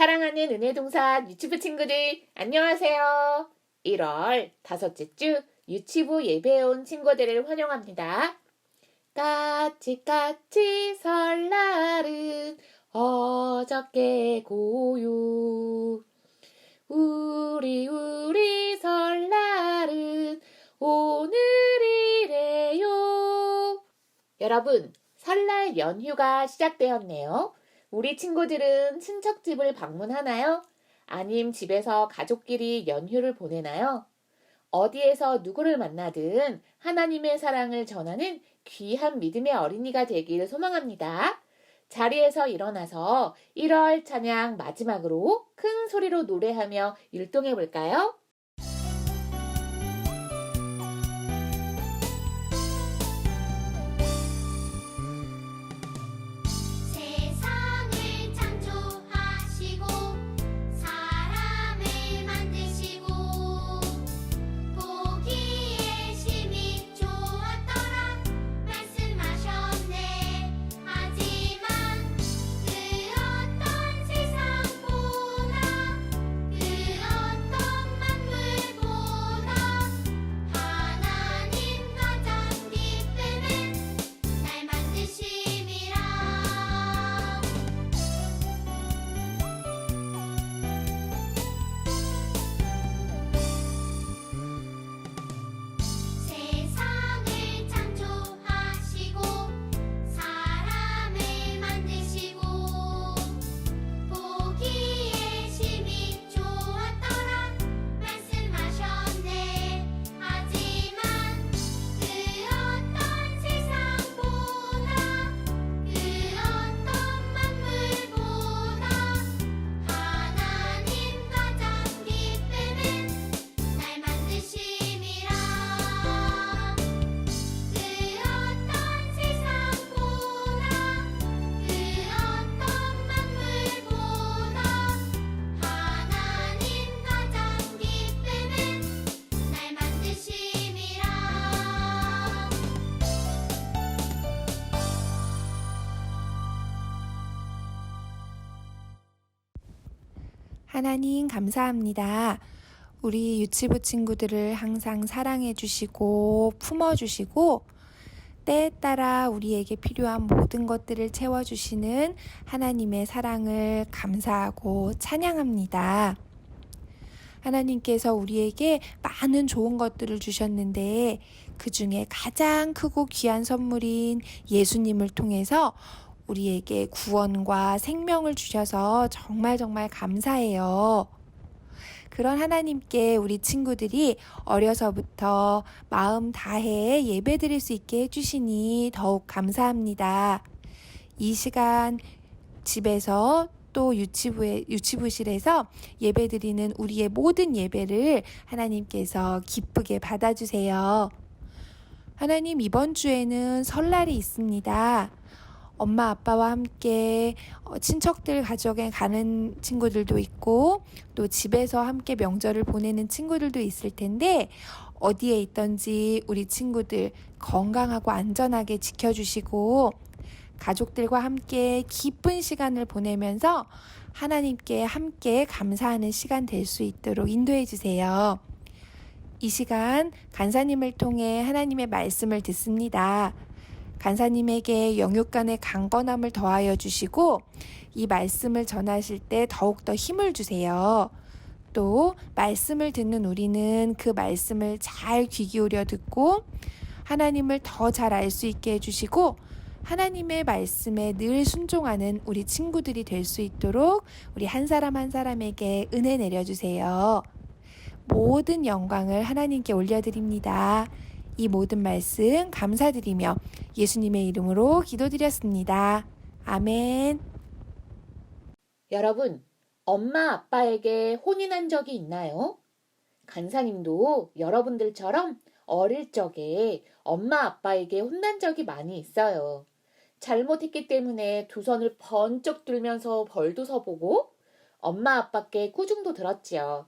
사랑하는 은혜동산 유치부 친구들, 안녕하세요. 1월 다섯째 주 유치부 예배에 온 친구들을 환영합니다. 까치까치 설날은 어저께 고요. 우리 설날은 오늘이래요. 여러분, 설날 연휴가 시작되었네요. 우리 친구들은 친척집을 방문하나요? 아님 집에서 가족끼리 연휴를 보내나요? 어디에서 누구를 만나든 하나님의 사랑을 전하는 귀한 믿음의 어린이가 되길 소망합니다. 자리에서 일어나서 1월 찬양 마지막으로 큰 소리로 노래하며 율동해 볼까요? 하나님 감사합니다. 우리 유치부 친구들을 항상 사랑해 주시고 품어 주시고 때에 따라 우리에게 필요한 모든 것들을 채워주시는 하나님의 사랑을 감사하고 찬양합니다. 하나님께서 우리에게 많은 좋은 것들을 주셨는데 그 중에 가장 크고 귀한 선물인 예수님을 통해서 우리에게 구원과 생명을 주셔서 정말 감사해요. 그런 하나님께 우리 친구들이 어려서부터 마음 다해 예배드릴 수 있게 해주시니 더욱 감사합니다. 이 시간 집에서 또 유치부실에서 예배드리는 우리의 모든 예배를 하나님께서 기쁘게 받아주세요. 하나님, 이번 주에는 설날이 있습니다. 엄마 아빠와 함께 친척들 가족에 가는 친구들도 있고 또 집에서 함께 명절을 보내는 친구들도 있을 텐데 어디에 있든지 우리 친구들 건강하고 안전하게 지켜주시고 가족들과 함께 기쁜 시간을 보내면서 하나님께 함께 감사하는 시간 될 수 있도록 인도해 주세요. 이 시간 간사님을 통해 하나님의 말씀을 듣습니다. 간사님에게 영육간의 강건함을 더하여 주시고 이 말씀을 전하실 때 더욱더 힘을 주세요. 또 말씀을 듣는 우리는 그 말씀을 잘 귀 기울여 듣고 하나님을 더 잘 알 수 있게 해주시고 하나님의 말씀에 늘 순종하는 우리 친구들이 될 수 있도록 우리 한 사람 한 사람에게 은혜 내려주세요. 모든 영광을 하나님께 올려드립니다. 이 모든 말씀 감사드리며 예수님의 이름으로 기도드렸습니다. 아멘. 여러분, 엄마 아빠에게 혼인한 적이 있나요? 간사님도 여러분들처럼 어릴 적에 엄마 아빠에게 혼난 적이 많이 있어요. 잘못했기 때문에 두 손을 번쩍 들면서 벌도 서보고 엄마 아빠께 꾸중도 들었지요.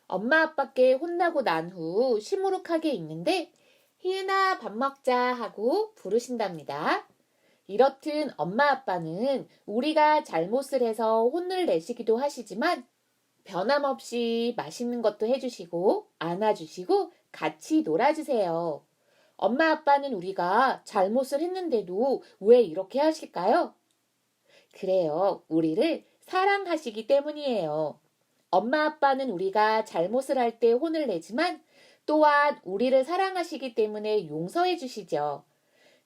엄마 아빠께 혼나고 난 후 시무룩하게 있는데 희은아 밥 먹자 하고 부르신답니다. 이렇듯 엄마 아빠는 우리가 잘못을 해서 혼을 내시기도 하시지만 변함없이 맛있는 것도 해주시고 안아주시고 같이 놀아주세요. 엄마 아빠는 우리가 잘못을 했는데도 왜 이렇게 하실까요? 그래요. 우리를 사랑하시기 때문이에요. 엄마 아빠는 우리가 잘못을 할 때 혼을 내지만 또한 우리를 사랑하시기 때문에 용서해 주시죠.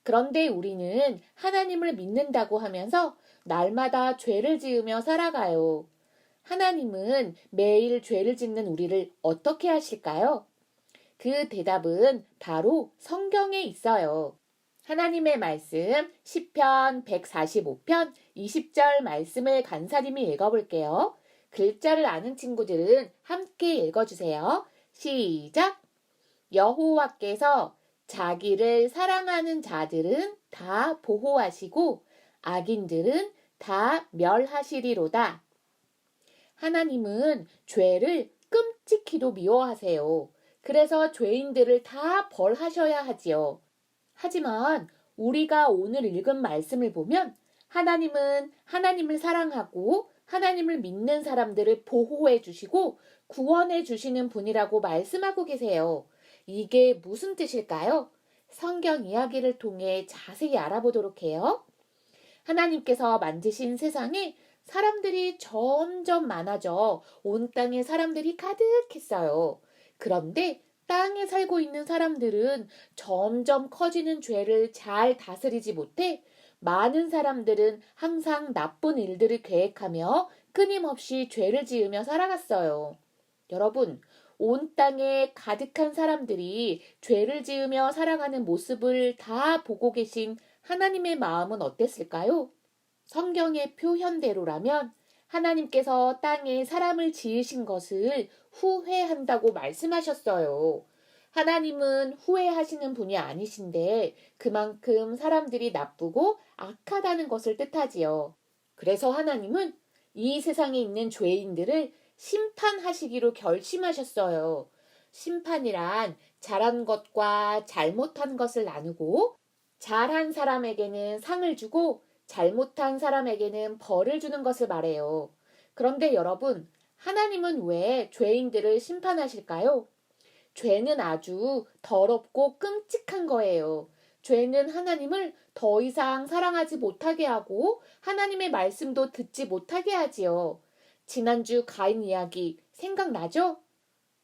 그런데 우리는 하나님을 믿는다고 하면서 날마다 죄를 지으며 살아가요. 하나님은 매일 죄를 짓는 우리를 어떻게 하실까요? 그 대답은 바로 성경에 있어요. 하나님의 말씀 시편 145편 20절 말씀을 간사님이 읽어볼게요. 글자를 아는 친구들은 함께 읽어주세요. 시작! 여호와께서 자기를 사랑하는 자들은 다 보호하시고 악인들은 다 멸하시리로다. 하나님은 죄를 끔찍히도 미워하세요. 그래서 죄인들을 다 벌하셔야 하지요. 하지만 우리가 오늘 읽은 말씀을 보면 하나님은 하나님을 사랑하고 하나님을 믿는 사람들을 보호해 주시고 구원해 주시는 분이라고 말씀하고 계세요. 이게 무슨 뜻일까요? 성경 이야기를 통해 자세히 알아보도록 해요. 하나님께서 만드신 세상에 사람들이 점점 많아져 온 땅에 사람들이 가득했어요. 그런데 땅에 살고 있는 사람들은 점점 커지는 죄를 잘 다스리지 못해 많은 사람들은 항상 나쁜 일들을 계획하며 끊임없이 죄를 지으며 살아갔어요. 여러분, 온 땅에 가득한 사람들이 죄를 지으며 살아가는 모습을 다 보고 계신 하나님의 마음은 어땠을까요? 성경의 표현대로라면 하나님께서 땅에 사람을 지으신 것을 후회한다고 말씀하셨어요. 하나님은 후회하시는 분이 아니신데 그만큼 사람들이 나쁘고 악하다는 것을 뜻하지요. 그래서 하나님은 이 세상에 있는 죄인들을 심판하시기로 결심하셨어요. 심판이란 잘한 것과 잘못한 것을 나누고 잘한 사람에게는 상을 주고 잘못한 사람에게는 벌을 주는 것을 말해요. 그런데 여러분, 하나님은 왜 죄인들을 심판하실까요? 죄는 아주 더럽고 끔찍한 거예요. 죄는 하나님을 더 이상 사랑하지 못하게 하고 하나님의 말씀도 듣지 못하게 하지요. 지난주 가인 이야기 생각나죠?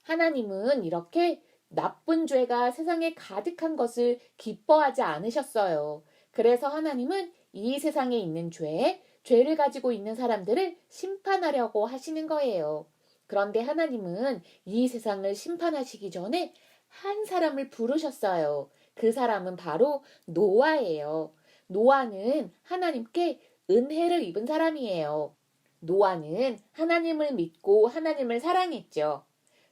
하나님은 이렇게 나쁜 죄가 세상에 가득한 것을 기뻐하지 않으셨어요. 그래서 하나님은 이 세상에 있는 죄를 가지고 있는 사람들을 심판하려고 하시는 거예요. 그런데 하나님은 이 세상을 심판하시기 전에 한 사람을 부르셨어요. 그 사람은 바로 노아예요. 노아는 하나님께 은혜를 입은 사람이에요. 노아는 하나님을 믿고 하나님을 사랑했죠.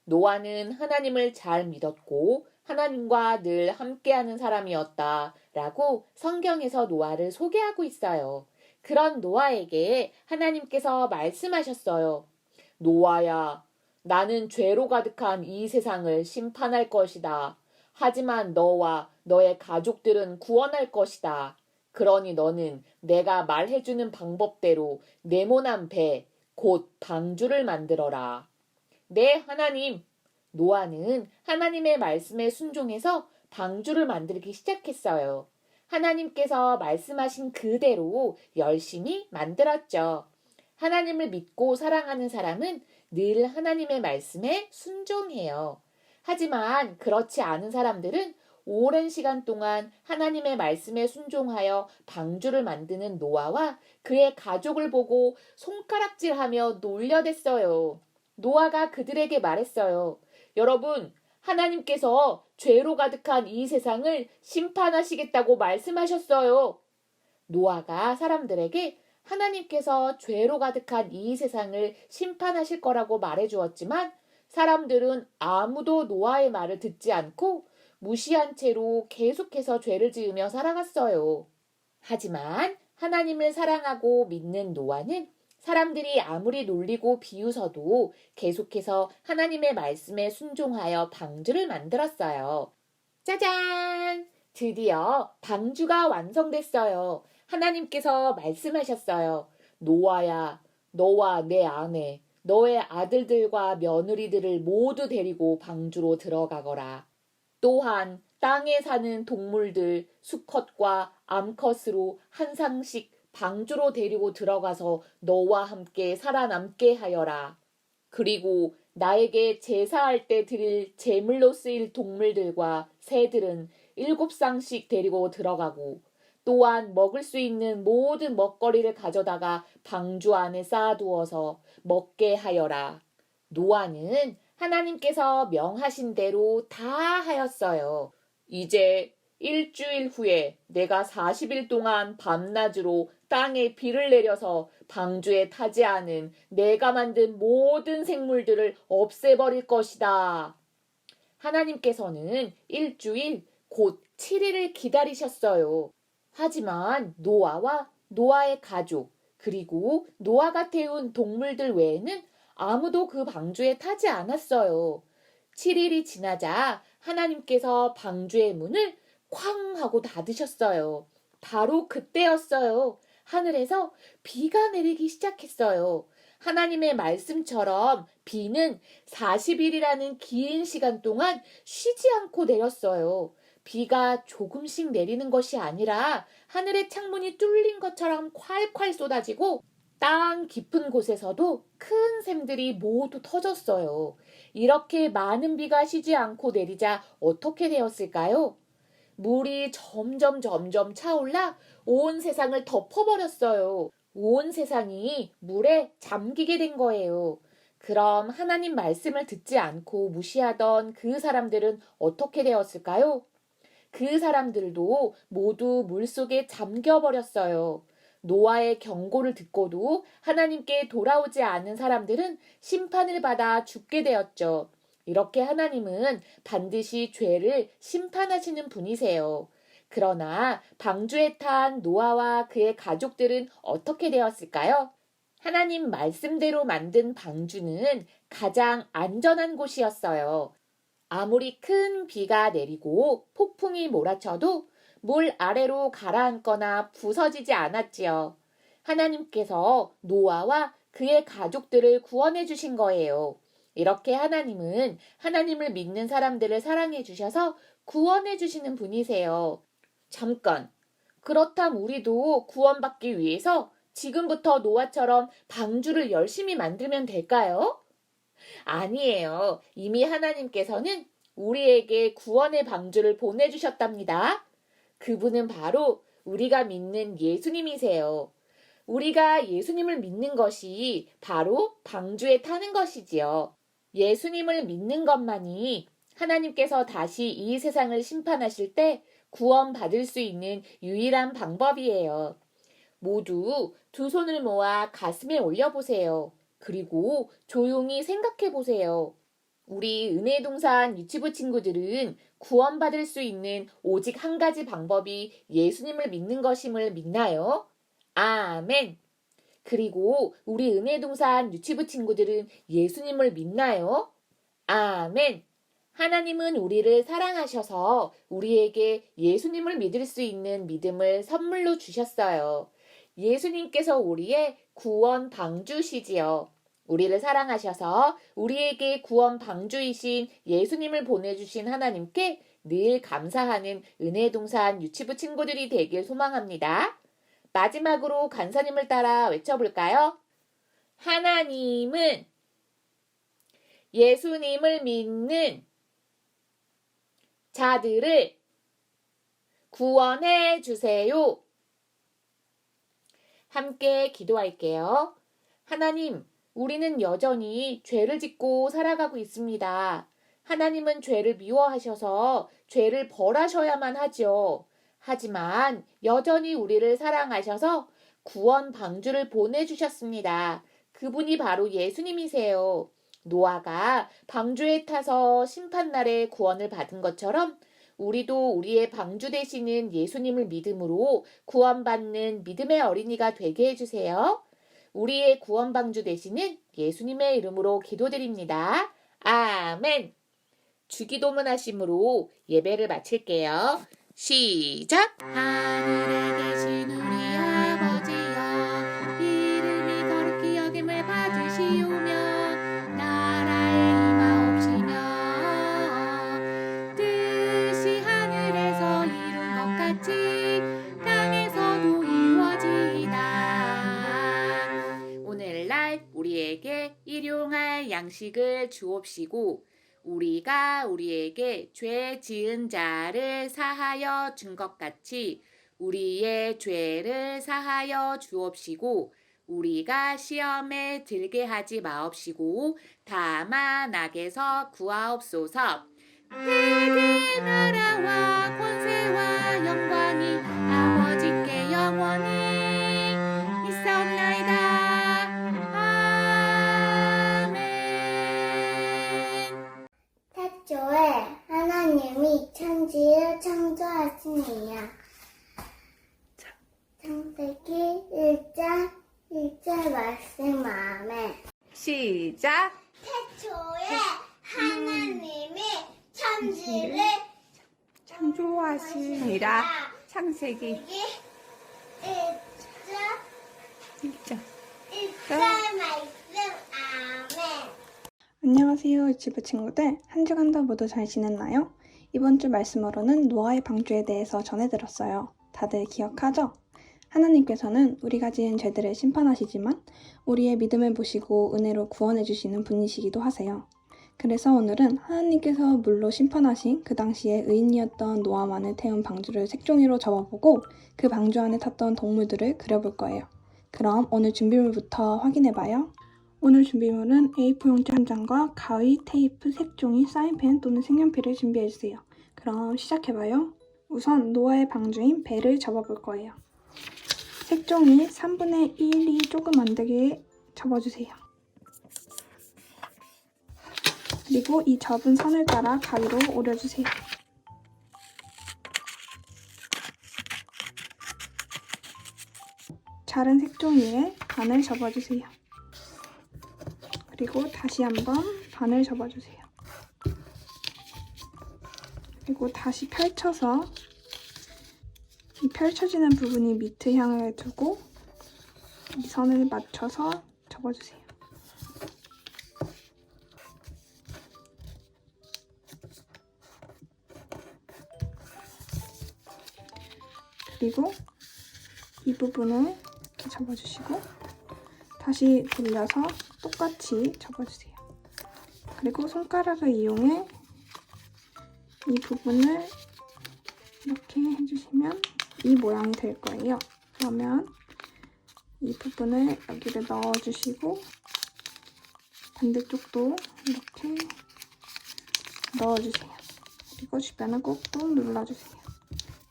노아는 하나님을 잘 믿었고 하나님과 늘 함께하는 사람이었다라고 성경에서 노아를 소개하고 있어요. 그런 노아에게 하나님께서 말씀하셨어요. 노아야, 나는 죄로 가득한 이 세상을 심판할 것이다. 하지만 너와 너의 가족들은 구원할 것이다. 그러니 너는 내가 말해주는 방법대로 네모난 배, 곧 방주를 만들어라. 네, 하나님. 노아는 하나님의 말씀에 순종해서 방주를 만들기 시작했어요. 하나님께서 말씀하신 그대로 열심히 만들었죠. 하나님을 믿고 사랑하는 사람은 늘 하나님의 말씀에 순종해요. 하지만 그렇지 않은 사람들은 오랜 시간 동안 하나님의 말씀에 순종하여 방주를 만드는 노아와 그의 가족을 보고 손가락질하며 놀려댔어요. 노아가 그들에게 말했어요. 여러분, 하나님께서 죄로 가득한 이 세상을 심판하시겠다고 말씀하셨어요. 노아가 사람들에게 하나님께서 죄로 가득한 이 세상을 심판하실 거라고 말해주었지만 사람들은 아무도 노아의 말을 듣지 않고 무시한 채로 계속해서 죄를 지으며 살아갔어요. 하지만 하나님을 사랑하고 믿는 노아는 사람들이 아무리 놀리고 비웃어도 계속해서 하나님의 말씀에 순종하여 방주를 만들었어요. 짜잔! 드디어 방주가 완성됐어요. 하나님께서 말씀하셨어요. 노아야, 너와 내 아내, 너의 아들들과 며느리들을 모두 데리고 방주로 들어가거라. 또한 땅에 사는 동물들 수컷과 암컷으로 한 쌍씩 방주로 데리고 들어가서 너와 함께 살아남게 하여라. 그리고 나에게 제사할 때 드릴 제물로 쓰일 동물들과 새들은 7쌍씩 데리고 들어가고 또한 먹을 수 있는 모든 먹거리를 가져다가 방주 안에 쌓아두어서 먹게 하여라. 노아는 하나님께서 명하신 대로 다 하였어요. 이제 일주일 후에 내가 40일 동안 밤낮으로 땅에 비를 내려서 방주에 타지 않은 내가 만든 모든 생물들을 없애버릴 것이다. 하나님께서는 일주일 곧 7일을 기다리셨어요. 하지만 노아와 노아의 가족 그리고 노아가 태운 동물들 외에는 아무도 그 방주에 타지 않았어요. 7일이 지나자 하나님께서 방주의 문을 쾅 하고 닫으셨어요. 바로 그때였어요. 하늘에서 비가 내리기 시작했어요. 하나님의 말씀처럼 비는 40일이라는 긴 시간 동안 쉬지 않고 내렸어요. 비가 조금씩 내리는 것이 아니라 하늘의 창문이 뚫린 것처럼 콸콸 쏟아지고 땅 깊은 곳에서도 큰 샘들이 모두 터졌어요. 이렇게 많은 비가 쉬지 않고 내리자 어떻게 되었을까요? 물이 점점 차올라 온 세상을 덮어버렸어요. 온 세상이 물에 잠기게 된 거예요. 그럼 하나님 말씀을 듣지 않고 무시하던 그 사람들은 어떻게 되었을까요? 그 사람들도 모두 물속에 잠겨버렸어요. 노아의 경고를 듣고도 하나님께 돌아오지 않은 사람들은 심판을 받아 죽게 되었죠. 이렇게 하나님은 반드시 죄를 심판하시는 분이세요. 그러나 방주에 탄 노아와 그의 가족들은 어떻게 되었을까요? 하나님 말씀대로 만든 방주는 가장 안전한 곳이었어요. 아무리 큰 비가 내리고 폭풍이 몰아쳐도 물 아래로 가라앉거나 부서지지 않았지요. 하나님께서 노아와 그의 가족들을 구원해 주신 거예요. 이렇게 하나님은 하나님을 믿는 사람들을 사랑해 주셔서 구원해 주시는 분이세요. 잠깐, 그렇다면 우리도 구원받기 위해서 지금부터 노아처럼 방주를 열심히 만들면 될까요? 아니에요. 이미 하나님께서는 우리에게 구원의 방주를 보내주셨답니다. 그분은 바로 우리가 믿는 예수님이세요. 우리가 예수님을 믿는 것이 바로 방주에 타는 것이지요. 예수님을 믿는 것만이 하나님께서 다시 이 세상을 심판하실 때 구원받을 수 있는 유일한 방법이에요. 모두 두 손을 모아 가슴에 올려보세요. 그리고 조용히 생각해 보세요. 우리 은혜동산 유치부 친구들은 구원받을 수 있는 오직 한 가지 방법이 예수님을 믿는 것임을 믿나요? 아멘. 그리고 우리 은혜동산 유치부 친구들은 예수님을 믿나요? 아멘. 하나님은 우리를 사랑하셔서 우리에게 예수님을 믿을 수 있는 믿음을 선물로 주셨어요. 예수님께서 우리의 구원 방주시지요. 우리를 사랑하셔서 우리에게 구원 방주이신 예수님을 보내주신 하나님께 늘 감사하는 은혜동산 유치부 친구들이 되길 소망합니다. 마지막으로 간사님을 따라 외쳐볼까요? 하나님은 예수님을 믿는 자들을 구원해 주세요. 함께 기도할게요. 하나님, 우리는 여전히 죄를 짓고 살아가고 있습니다. 하나님은 죄를 미워하셔서 죄를 벌하셔야만 하죠. 하지만 여전히 우리를 사랑하셔서 구원 방주를 보내주셨습니다. 그분이 바로 예수님이세요. 노아가 방주에 타서 심판날에 구원을 받은 것처럼 우리도 우리의 방주 되시는 예수님을 믿음으로 구원받는 믿음의 어린이가 되게 해주세요. 우리의 구원 방주 되시는 예수님의 이름으로 기도드립니다. 아멘. 주기도문 하심으로 예배를 마칠게요. 시작! 하늘에 계신 우리 우리에게 일용할 양식을 주옵시고 우리가 우리에게 죄 지은 자를 사하여 준 것 같이 우리의 죄를 사하여 주옵시고 우리가 시험에 들게 하지 마옵시고 다만 악에서 구하옵소서. 회개 나라와 권세와 영광이 아버지께 영원히 있사옵나이다. 아멘. 태초에 하나님이 천지를 창조하시니라. 창세기 1장 1절 말씀 아멘. 시작! 태초에 하나님이 천지를 창조하시니라. 창세기 1장 1절 말씀 아멘. 안녕하세요, 유치부 친구들. 한 주간도 모두 잘 지냈나요? 이번 주 말씀으로는 노아의 방주에 대해서 전해들었어요. 다들 기억하죠? 하나님께서는 우리가 지은 죄들을 심판하시지만 우리의 믿음을 보시고 은혜로 구원해 주시는 분이시기도 하세요. 그래서 오늘은 하나님께서 물로 심판하신 그 당시에 의인이었던 노아만을 태운 방주를 색종이로 접어보고 그 방주 안에 탔던 동물들을 그려볼 거예요. 그럼 오늘 준비물부터 확인해봐요. 오늘 준비물은 A4 용지 한 장과 가위, 테이프, 색종이, 사인펜 또는 색연필을 준비해주세요. 그럼 시작해봐요. 우선 노아의 방주인 배를 접어볼 거예요. 색종이 3분의 1이 조금 안 되게 접어주세요. 그리고 이 접은 선을 따라 가위로 오려주세요. 자른 색종이에 반을 접어주세요. 그리고 다시 한번 반을 접어주세요. 그리고 다시 펼쳐서 이 펼쳐지는 부분이 밑을 향해 두고 이 선을 맞춰서 접어주세요. 그리고 이 부분을 이렇게 접어주시고 다시 돌려서 똑같이 접어주세요. 그리고 손가락을 이용해 이 부분을 이렇게 해주시면 이 모양이 될 거예요. 그러면 이 부분을 여기를 넣어주시고 반대쪽도 이렇게 넣어주세요. 그리고 주변을 꾹꾹 눌러주세요.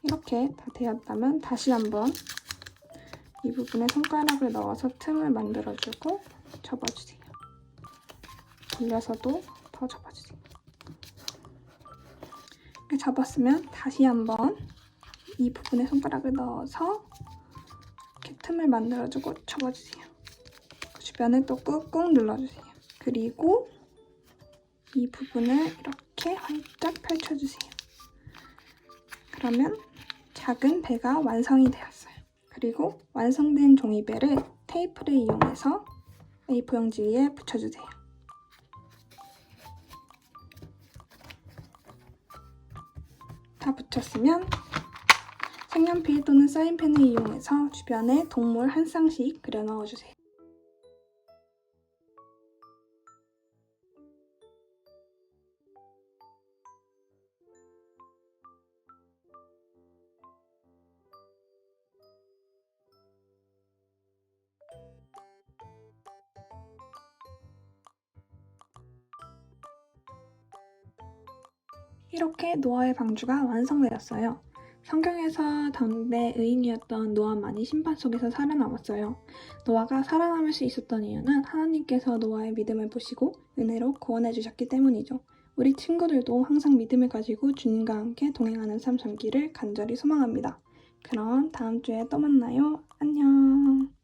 이렇게 다 되었다면 다시 한번 이 부분에 손가락을 넣어서 틈을 만들어주고 접어주세요. 돌려서도 더 접어주세요. 이렇게 접었으면 다시 한번 이 부분에 손가락을 넣어서 이렇게 틈을 만들어주고 접어주세요. 주변을 또 꾹꾹 눌러주세요. 그리고 이 부분을 이렇게 활짝 펼쳐주세요. 그러면 작은 배가 완성이 되었어요. 그리고 완성된 종이배를 테이프를 이용해서 A4 용지 위에 붙여주세요. 다 붙였으면 색연필 또는 사인펜을 이용해서 주변에 동물 한 쌍씩 그려 넣어주세요. 이렇게 노아의 방주가 완성되었어요. 성경에서 당대 의인이었던 노아만이 심판 속에서 살아남았어요. 노아가 살아남을 수 있었던 이유는 하나님께서 노아의 믿음을 보시고 은혜로 구원해 주셨기 때문이죠. 우리 친구들도 항상 믿음을 가지고 주님과 함께 동행하는 삶 살기를 간절히 소망합니다. 그럼 다음 주에 또 만나요. 안녕.